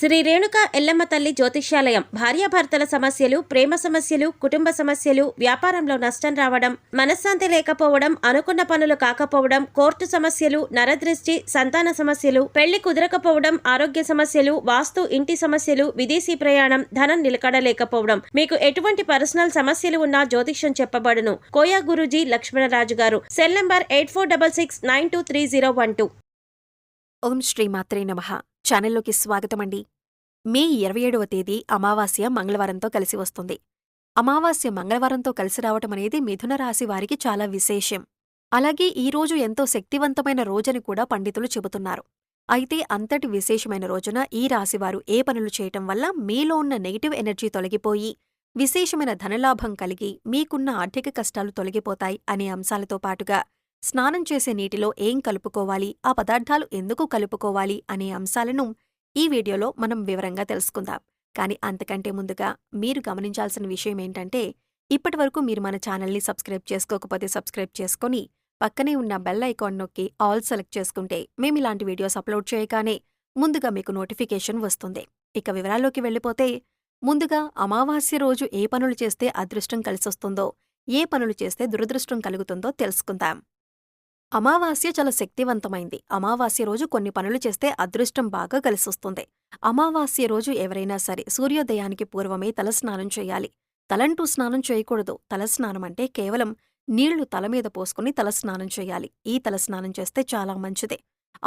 శ్రీ రేణుక ఎల్లమ్మ తల్లి జ్యోతిష్యాలయం భార్యాభర్తల సమస్యలు, ప్రేమ సమస్యలు, కుటుంబ సమస్యలు, వ్యాపారంలో నష్టం రావడం, మనశ్శాంతి లేకపోవడం, అనుకున్న పనులు కాకపోవడం, కోర్టు సమస్యలు, నరదృష్టి, సంతాన సమస్యలు, పెళ్లి కుదరకపోవడం, ఆరోగ్య సమస్యలు, వాస్తు, ఇంటి సమస్యలు, విదేశీ ప్రయాణం, ధనం నిలకడలేకపోవడం, మీకు ఎటువంటి పర్సనల్ సమస్యలు ఉన్నా జ్యోతిష్యం చెప్పబడును. కోయా గురూజీ లక్ష్మణరాజు గారు. Cell number 8466923012. ఓం శ్రీ మాత్రే నమః. ఛానల్లోకి స్వాగతమండి. మే 27వ తేదీ అమావాస్య మంగళవారంతో కలిసి వస్తుంది. అమావాస్య మంగళవారంతో కలిసి రావటం అనేది మిథున రాశి వారికి చాలా విశేషం. అలాగే ఈ రోజు ఎంతో శక్తివంతమైన రోజని కూడా పండితులు చెబుతున్నారు. అయితే అంతటి విశేషమైన రోజున ఈ రాశివారు ఏ పనులు చేయటం వల్ల మీలో ఉన్న నెగిటివ్ ఎనర్జీ తొలగిపోయి విశేషమైన ధనలాభం కలిగి మీకున్న ఆర్థిక కష్టాలు తొలగిపోతాయి అనే అంశాలతో పాటుగా స్నానం చేసే నీటిలో ఏం కలుపుకోవాలి, ఆ పదార్థాలు ఎందుకు కలుపుకోవాలి అనే అంశాలను ఈ వీడియోలో మనం వివరంగా తెలుసుకుందాం. కానీ అంతకంటే ముందుగా మీరు గమనించాల్సిన విషయం ఏంటంటే, ఇప్పటివరకు మీరు మన ఛానల్ని సబ్స్క్రైబ్ చేసుకోకపోతే సబ్స్క్రైబ్ చేసుకొని పక్కనే ఉన్న బెల్ ఐకాన్ నొక్కి ఆల్ సెలెక్ట్ చేసుకుంటే మేమిలాంటి వీడియోస్ అప్లోడ్ చేయగానే ముందుగా మీకు నోటిఫికేషన్ వస్తుంది. ఇక వివరాల్లోకి వెళ్ళిపోతే, ముందుగా అమావాస్య రోజు ఏ పనులు చేస్తే అదృష్టం కలిసొస్తుందో, ఏ పనులు చేస్తే దురదృష్టం కలుగుతుందో తెలుసుకుందాం. అమావాస్య చాలా శక్తివంతమైంది. అమావాస్య రోజు కొన్ని పనులు చేస్తే అదృష్టం బాగా కలిసొస్తుంది. అమావాస్య రోజు ఎవరైనా సరే సూర్యోదయానికి పూర్వమే తలస్నానం చేయాలి. తలంటూ స్నానం చేయకూడదు. తలస్నానం అంటే కేవలం నీళ్లు తలమీద పోసుకుని తలస్నానం చేయాలి. ఈ తలస్నానం చేస్తే చాలా మంచిదే.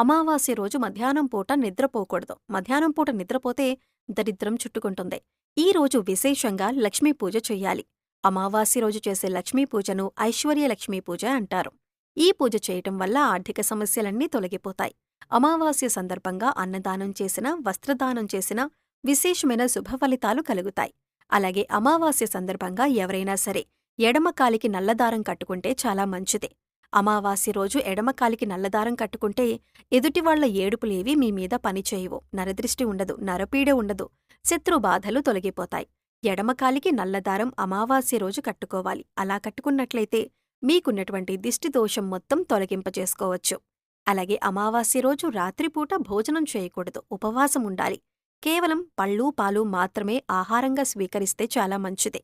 అమావాస్య రోజు మధ్యాహ్నం పూట నిద్రపోకూడదు. మధ్యాహ్నం పూట నిద్రపోతే దరిద్రం చుట్టుకుంటుంది. ఈ రోజు విశేషంగా లక్ష్మీ పూజ చెయ్యాలి. అమావాస్య రోజు చేసే లక్ష్మీ పూజను ఐశ్వర్యలక్ష్మీ పూజ అంటారు. ఈ పూజ చేయటం వల్ల ఆర్థిక సమస్యలన్నీ తొలగిపోతాయి. అమావాస్య సందర్భంగా అన్నదానం చేసినా, వస్త్రదానం చేసినా విశేషమైన శుభఫలితాలు కలుగుతాయి. అలాగే అమావాస్య సందర్భంగా ఎవరైనా సరే ఎడమకాలికి నల్లదారం కట్టుకుంటే చాలా మంచిది. అమావాస్య రోజు ఎడమకాలికి నల్లదారం కట్టుకుంటే ఎదుటివాళ్ల ఏడుపులేవి మీ మీద పనిచేయవు. నరదృష్టి ఉండదు, నరపీడ ఉండదు, శత్రుబాధలు తొలగిపోతాయి. ఎడమకాలికి నల్లదారం అమావాస్య రోజు కట్టుకోవాలి. అలా కట్టుకున్నట్లయితే మీకున్నటువంటి దిష్టిదోషం మొత్తం తొలగింపజేసుకోవచ్చు. అలాగే అమావాస్య రోజు రాత్రిపూట భోజనం చేయకూడదు, ఉపవాసం ఉండాలి. కేవలం పళ్ళు, పాలు మాత్రమే ఆహారంగా స్వీకరిస్తే చాలా మంచిది.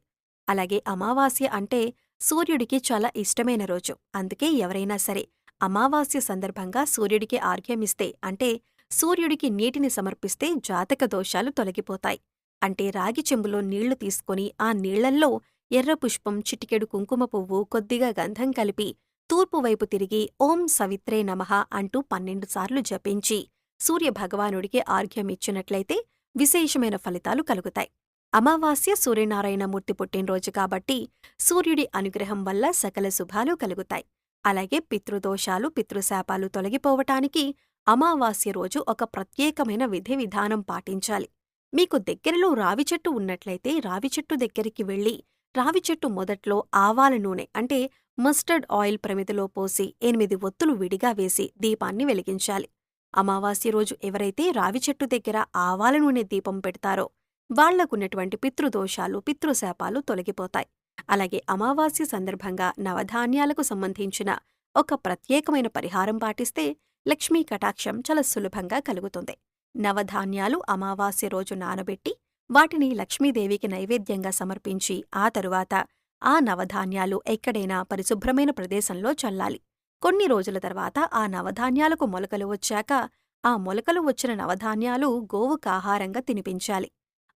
అలాగే అమావాస్య అంటే సూర్యుడికి చాలా ఇష్టమైన రోజు. అందుకే ఎవరైనా సరే అమావాస్య సందర్భంగా సూర్యుడికి ఆర్ఘ్యమిస్తే, అంటే సూర్యుడికి నీటిని సమర్పిస్తే జాతక దోషాలు తొలగిపోతాయి. అంటే రాగి చెంబులో నీళ్లు తీసుకొని ఆ నీళ్లల్లో ఎర్ర పుష్పం, చిటికెడు కుంకుమ పువ్వు, కొద్దిగా గంధం కలిపి తూర్పువైపు తిరిగి ఓం సవిత్రే నమః అంటూ 12 సార్లు జపించి సూర్యభగవానుడికి ఆర్ఘ్యమిచ్చినట్లయితే విశేషమైన ఫలితాలు కలుగుతాయి. అమావాస్య సూర్యనారాయణమూర్తి పుట్టినరోజు కాబట్టి సూర్యుడి అనుగ్రహం వల్ల సకల శుభాలు కలుగుతాయి. అలాగే పితృదోషాలు, పితృశాపాలు తొలగిపోవటానికి అమావాస్య రోజు ఒక ప్రత్యేకమైన విధి విధానం పాటించాలి. మీకు దగ్గరలో రావి చెట్టు ఉన్నట్లయితే రావి చెట్టు దగ్గరికి వెళ్లి రావి చెట్టు మొదట్లో ఆవాల నూనె అంటే మస్టర్డ్ ఆయిల్ ప్రమిదలో పోసి 8 ఒత్తులు విడిగా వేసి దీపాన్ని వెలిగించాలి. అమావాస్య రోజు ఎవరైతే రావి చెట్టు దగ్గర ఆవాల నూనె దీపం పెడతారో వాళ్లకున్నటువంటి పితృదోషాలు, పితృశాపాలు తొలగిపోతాయి. అలాగే అమావాస్య సందర్భంగా నవధాన్యాలకు సంబంధించిన ఒక ప్రత్యేకమైన పరిహారం పాటిస్తే లక్ష్మీ కటాక్షం చాలా సులభంగా కలుగుతుంది. నవధాన్యాలు అమావాస్య రోజు నానబెట్టి వాటిని లక్ష్మీదేవికి నైవేద్యంగా సమర్పించి ఆ తరువాత ఆ నవధాన్యాలు ఎక్కడైనా పరిశుభ్రమైన ప్రదేశంలో చల్లాలి. కొన్ని రోజుల తర్వాత ఆ నవధాన్యాలకు మొలకలు వచ్చాక ఆ మొలకలు వచ్చిన నవధాన్యాలు గోవుకు ఆహారంగా తినిపించాలి.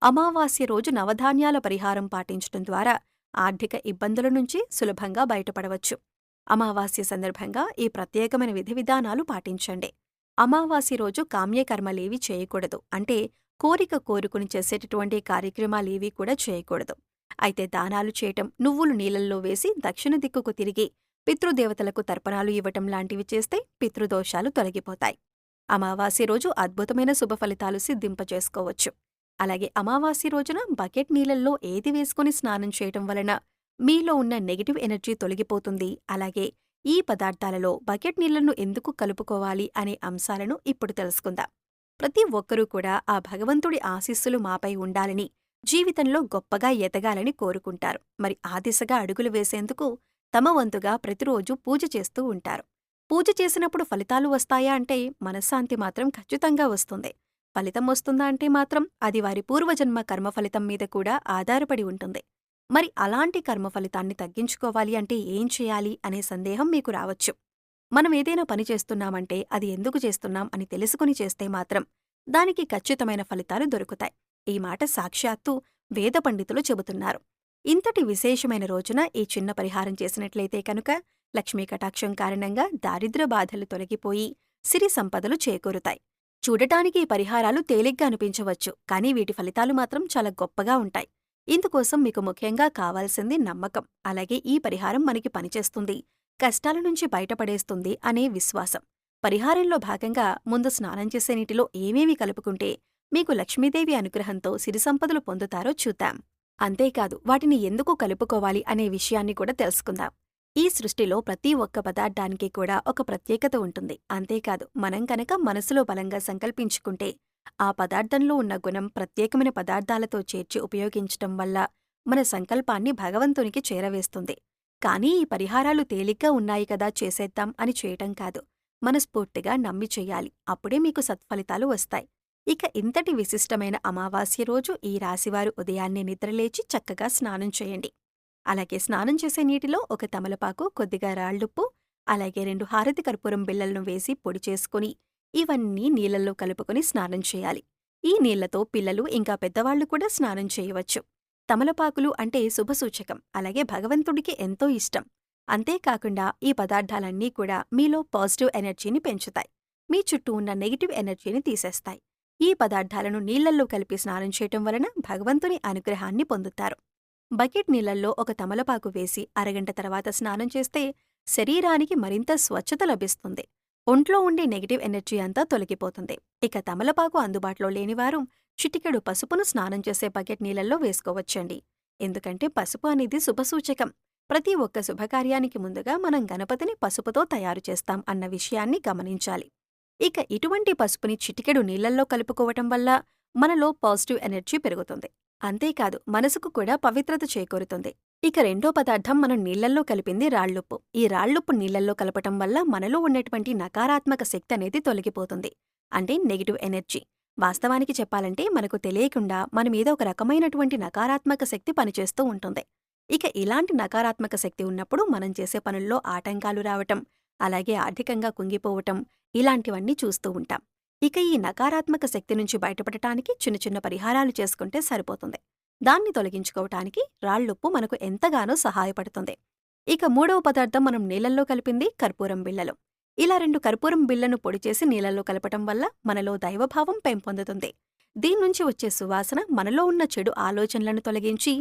అమావాస్య రోజు నవధాన్యాల పరిహారం పాటించటం ద్వారా ఆర్థిక ఇబ్బందుల నుంచి సులభంగా బయటపడవచ్చు. అమావాస్య సందర్భంగా ఈ ప్రత్యేకమైన విధి విధానాలు పాటించండి. అమావాస్య రోజు కామ్యకర్మలేవి చేయకూడదు. అంటే కోరిక కోరుకుని చేసేటటువంటి కార్యక్రమాలేవీ కూడా చేయకూడదు. అయితే దానాలు చేయటం, నువ్వులు నీళ్లల్లో వేసి దక్షిణ దిక్కుకు తిరిగి పితృదేవతలకు తర్పణాలు ఇవ్వటం లాంటివి చేస్తే పితృదోషాలు తొలగిపోతాయి. అమావాస్య రోజు అద్భుతమైన శుభఫలితాలు సిద్ధింపచేసుకోవచ్చు. అలాగే అమావాస్య రోజున బకెట్ నీళ్లల్లో ఏది వేసుకుని స్నానం చేయటం వలన మీలో ఉన్న నెగిటివ్ ఎనర్జీ తొలగిపోతుంది. అలాగే ఈ పదార్థాలలో బకెట్ నీళ్లను ఎందుకు కలుపుకోవాలి అనే అంశాలను ఇప్పుడు తెలుసుకుందాం. ప్రతి ఒక్కరూ కూడా ఆ భగవంతుడి ఆశీస్సులు మాపై ఉండాలని, జీవితంలో గొప్పగా ఎదగాలని కోరుకుంటారు. మరి ఆ దిశగా అడుగులు వేసేందుకు తమ వంతుగా ప్రతిరోజు పూజ చేస్తూ ఉంటారు. పూజ చేసినప్పుడు ఫలితాలు వస్తాయా అంటే మనశ్శాంతి మాత్రం ఖచ్చితంగా వస్తుంది. ఫలితం వస్తుందా అంటే మాత్రం అది వారి పూర్వజన్మ కర్మ ఫలితం మీద కూడా ఆధారపడి ఉంటుంది. మరి అలాంటి కర్మ ఫలితాన్ని తగ్గించుకోవాలి అంటే ఏం చేయాలి అనే సందేహం మీకు రావచ్చు. మనం ఏదైనా పని చేస్తున్నామంటే అది ఎందుకు చేస్తున్నాం అని తెలుసుకుని చేస్తే మాత్రం దానికి ఖచ్చితమైన ఫలితాలు దొరుకుతాయి. ఈ మాట సాక్షాత్తు వేద పండితులు చెబుతున్నారు. ఇంతటి విశేషమైన రోజున ఈ చిన్న పరిహారం చేసినట్లయితే కనుక లక్ష్మీ కటాక్షం కారణంగా దారిద్ర్య బాధలు తొలగిపోయి సిరి సంపదలు చేకూరుతాయి. చూడటానికి ఈ పరిహారాలు తేలిగ్గా అనిపించవచ్చు, కానీ వీటి ఫలితాలు మాత్రం చాలా గొప్పగా ఉంటాయి. ఇందుకోసం మీకు ముఖ్యంగా కావాల్సింది నమ్మకం, అలాగే ఈ పరిహారం మనకి పనిచేస్తుంది, కష్టాల నుంచి బయటపడేస్తుంది అనే విశ్వాసం. పరిహారంలో భాగంగా ముందు స్నానం చేసే నీటిలో ఏమేమి కలుపుకుంటే మీకు లక్ష్మీదేవి అనుగ్రహంతో సిరి సంపదలు పొందుతారో చూద్దాం. అంతేకాదు వాటిని ఎందుకు కలుపుకోవాలి అనే విషయాన్ని కూడా తెలుసుకుందాం. ఈ సృష్టిలో ప్రతి ఒక్క పదార్థానికి కూడా ఒక ప్రత్యేకత ఉంటుంది. అంతేకాదు మనం కనుక మనసులో బలంగా సంకల్పించుకుంటే ఆ పదార్థంలో ఉన్న గుణం ప్రత్యేకమైన పదార్థాలతో చేర్చి ఉపయోగించటం వల్ల మన సంకల్పాన్ని భగవంతునికి చేరవేస్తుంది. కానీ ఈ పరిహారాలు తేలిగ్గా ఉన్నాయి కదా చేసేద్దాం అని చేయటం కాదు, మనస్ఫూర్తిగా నమ్మి చెయ్యాలి. అప్పుడే మీకు సత్ఫలితాలు వస్తాయి. ఇక ఇంతటి విశిష్టమైన అమావాస్య రోజు ఈ రాశివారు ఉదయాన్నే నిద్రలేచి చక్కగా స్నానం చేయండి. అలాగే స్నానం చేసే నీటిలో ఒక తమలపాకు, కొద్దిగా రాళ్లుప్పు, అలాగే 2 హారతి కర్పూరం బిళ్లలను వేసి పొడి చేసుకుని ఇవన్నీ నీళ్లలో కలుపుకొని స్నానం చేయాలి. ఈ నీళ్లతో పిల్లలు ఇంకా పెద్దవాళ్లు కూడా స్నానం చేయవచ్చు. తమలపాకులు అంటే శుభసూచకం, అలాగే భగవంతుడికి ఎంతో ఇష్టం. అంతేకాకుండా ఈ పదార్థాలన్నీ కూడా మీలో పాజిటివ్ ఎనర్జీని పెంచుతాయి, మీ చుట్టూ ఉన్న నెగిటివ్ ఎనర్జీని తీసేస్తాయి. ఈ పదార్థాలను నీళ్లల్లో కలిపి స్నానం చేయటం వలన భగవంతుని అనుగ్రహాన్ని పొందుతారు. బకెట్ నీళ్లల్లో ఒక తమలపాకు వేసి అరగంట తర్వాత స్నానం చేస్తే శరీరానికి మరింత స్వచ్ఛత లభిస్తుంది. ఒంట్లో ఉండే నెగిటివ్ ఎనర్జీ అంతా తొలగిపోతుంది. ఇక తమలపాకు అందుబాటులో లేనివారు చిటికెడు పసుపును స్నానం చేసే బకెట్ నీళ్లలో వేసుకోవచ్చండి. ఎందుకంటే పసుపు అనేది శుభసూచకం. ప్రతి ఒక్క శుభకార్యానికి ముందుగా మనం గణపతిని పసుపుతో తయారు చేస్తాం అన్న విషయాన్ని గమనించాలి. ఇక ఇటువంటి పసుపుని చిటికెడు నీళ్లల్లో కలుపుకోవటం వల్ల మనలో పాజిటివ్ ఎనర్జీ పెరుగుతుంది. అంతేకాదు మనసుకు కూడా పవిత్రత చేకూరుతుంది. ఇక రెండో పదార్థం మనం నీళ్లల్లో కలిపింది రాళ్లుప్పు. ఈ రాళ్లుప్పు నీళ్లల్లో కలపటం వల్ల మనలో ఉన్నటువంటి నకారాత్మక శక్తి అనేది తొలగిపోతుంది, అంటే నెగిటివ్ ఎనర్జీ. వాస్తవానికి చెప్పాలంటే మనకు తెలియకుండా మన మీద ఒక రకమైనటువంటి నకారాత్మక శక్తి పనిచేస్తూ ఉంటుంది. ఇక ఇలాంటి నకారాత్మక శక్తి ఉన్నప్పుడు మనం చేసే పనుల్లో ఆటంకాలు రావటం, అలాగే ఆర్థికంగా కుంగిపోవటం, ఇలాంటివన్నీ చూస్తూ ఉంటాం. ఇక ఈ నకారాత్మక శక్తి నుంచి బయటపడటానికి చిన్న చిన్న పరిహారాలు చేసుకుంటే సరిపోతుంది. దాన్ని తొలగించుకోవటానికి రాళ్లుప్పు మనకు ఎంతగానో సహాయపడుతుంది. ఇక మూడవ పదార్థం మనం నీళ్లల్లో కలిపింది కర్పూరం బిళ్లలు. ఇలా 2 కర్పూరం బిళ్లను పొడి చేసి నీళ్లలో కలపటం వల్ల మనలో దైవభావం పెంపొందుతుంది. దీన్నుంచి వచ్చే సువాసన మనలో ఉన్న చెడు ఆలోచనలను తొలగించి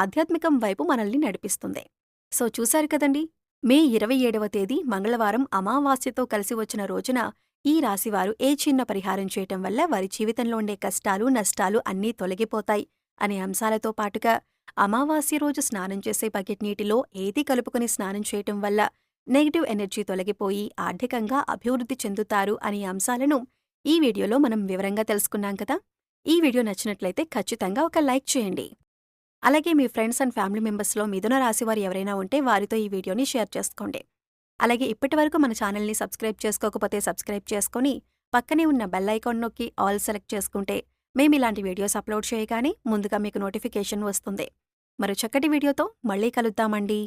ఆధ్యాత్మికం వైపు మనల్ని నడిపిస్తుంది. సో చూశారు కదండి, మే 27వ తేదీ మంగళవారం అమావాస్యతో కలిసి వచ్చిన రోజున ఈ రాశివారు ఏ చిన్న పరిహారం చేయటం వల్ల వారి జీవితంలో ఉండే కష్టాలు, నష్టాలు అన్నీ తొలగిపోతాయి అనే అంశాలతో పాటుగా అమావాస్య రోజు స్నానం చేసే బకెట్ నీటిలో ఏది కలుపుకుని స్నానం చేయటం వల్ల నెగిటివ్ ఎనర్జీ తొలగిపోయి ఆర్థికంగా అభివృద్ధి చెందుతారు అనే అంశాలను ఈ వీడియోలో మనం వివరంగా తెలుసుకున్నాం కదా. ఈ వీడియో నచ్చినట్లయితే ఖచ్చితంగా ఒక లైక్ చేయండి. అలాగే మీ ఫ్రెండ్స్ అండ్ ఫ్యామిలీ మెంబర్స్లో మిథున రాశివారు ఎవరైనా ఉంటే వారితో ఈ వీడియోని షేర్ చేసుకోండి. అలాగే ఇప్పటివరకు మన ఛానల్ని సబ్స్క్రైబ్ చేసుకోకపోతే సబ్స్క్రైబ్ చేసుకుని పక్కనే ఉన్న బెల్ ఐకాన్ నొక్కి ఆల్ సెలెక్ట్ చేసుకుంటే మేమిలాంటి వీడియోస్ అప్లోడ్ చేయగానే ముందుగా మీకు నోటిఫికేషన్ వస్తుంది. మరో చక్కటి వీడియోతో మళ్ళీ కలుద్దామండి.